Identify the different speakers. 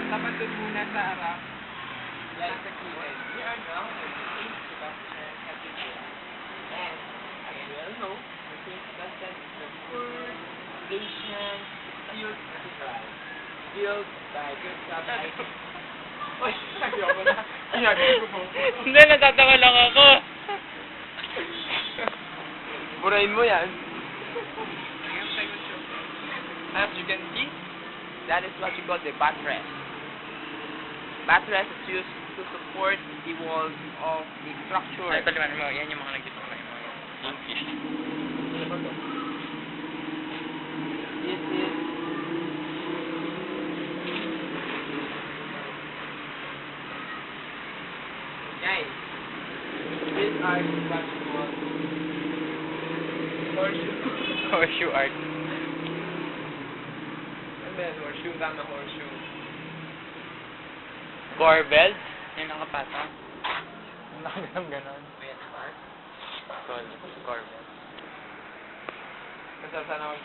Speaker 1: Dapat doon muna sa harap.
Speaker 2: Yan sa kilid. We are now at the St. Sebastian Cathedral. And, as you all know, the St. Sebastian is the first Asian sealed cathedral built by Gustav Eiffel. Uy, sabi ako na. Inagay ko po.
Speaker 3: Hindi, natatawa lang ako.
Speaker 2: Burahin mo yan.
Speaker 1: As you can see,
Speaker 2: That is what you call the buttress. Buttress is used to support the walls of the structure.
Speaker 3: Ay, paliwanag mo. Yan yung mga nagtito kayo mo. English.
Speaker 2: This is guys. These are what you call horseshoe.
Speaker 3: Horseshoe art.
Speaker 2: Ano yan? Horseshoe, tama horseshoe.
Speaker 3: Corbel. Yung nakapatong. Yung nakaganon-ganon.
Speaker 2: Ayan, art.
Speaker 3: Corbel.
Speaker 2: Kasasana ako